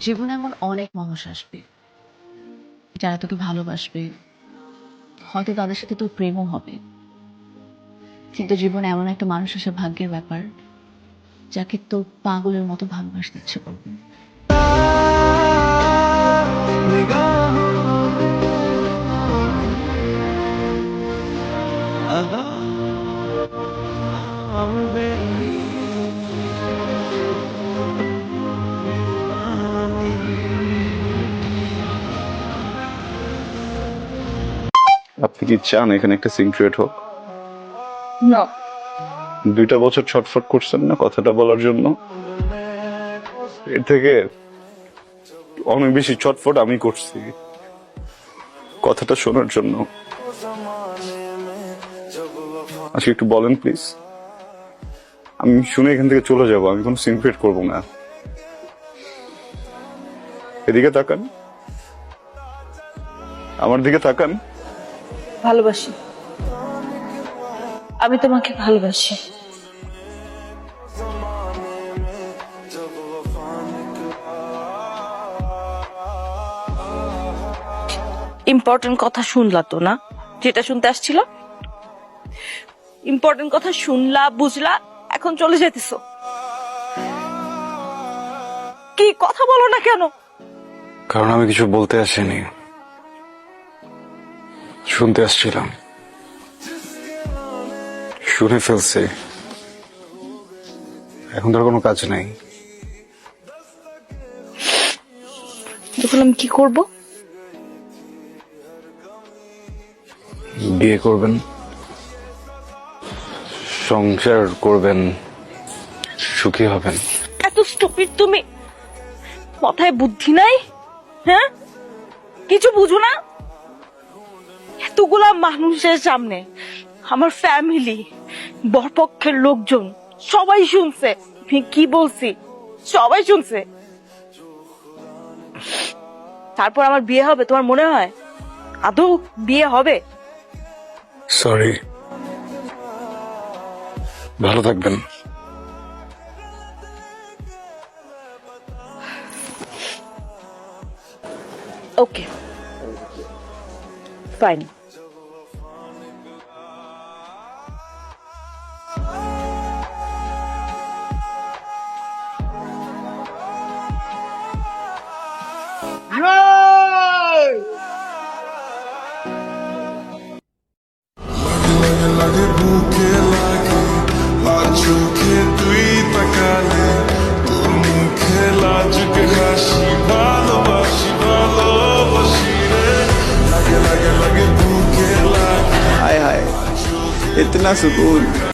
জীবনে এমন অনেক মানুষ আসবে যারা তোকে ভালোবাসবে, হয়তো তাদের সাথে তোর প্রেমও হবে। কিন্তু জীবনে এমন একটা মানুষ আসা ভাগ্যের ব্যাপার, যাকে তোর পাগলের মতো ভালোবাসতে ইচ্ছে করবে। আপনি কি চান এখানে একটা সিন ক্রিয়েট হোক? না, 2টা বছর ছটফট করছেন না কথাটা বলার জন্য? এর থেকে অনেক বেশি ছটফট আমি করছি কথাটা শোনার জন্য। আজকে একটু বলেন প্লিজ, আমি শুনে এখান থেকে চলে যাব, আমি কোনো সিন ক্রিয়েট করবো না। এদিকে তাকান, আমার দিকে তাকান। ভালোবাসি, আমি তোমাকে ভালোবাসি। ইম্পর্টেন্ট কথা শুনলা তো না, যেটা শুনতে আসছিল? ইম্পর্টেন্ট কথা শুনলা, বুঝলা, এখন চলে যেতেছো। কি কথা বলো না কেন? কারণ আমি কিছু বলতে আসিনি, শুনতে আসছিলাম। শুনে ফেলছি, এখন তোর কোনো কাজ নাই। তখন আমি কি করব? বিয়ে করবেন, সংসার করবেন, সুখী হবেন। এত স্টুপিড তুমি? মাথায় বুদ্ধি নাই? হ্যাঁ, কিছু বুঝো না? এতগুলা মানুষের সামনে আমার ফ্যামিলি, বরপক্ষের লোকজন সবাই শুনছে আমি কি বলছি, সবাই শুনছে। তারপর আমার বিয়ে হবে তোমার মনে হয়? আদৌ বিয়ে হবে? সরি, ভালো থাকবেন। ওকে, ফাইন। লাগে বুকে লাগে আর চোখে তুই তাকালে তোর মুখে লাজুকে হাসি ভালোবাসি ভালোবাসি রে লাগে লাগে লাগে বুকে লাগে हाय हाय इतना सुकून।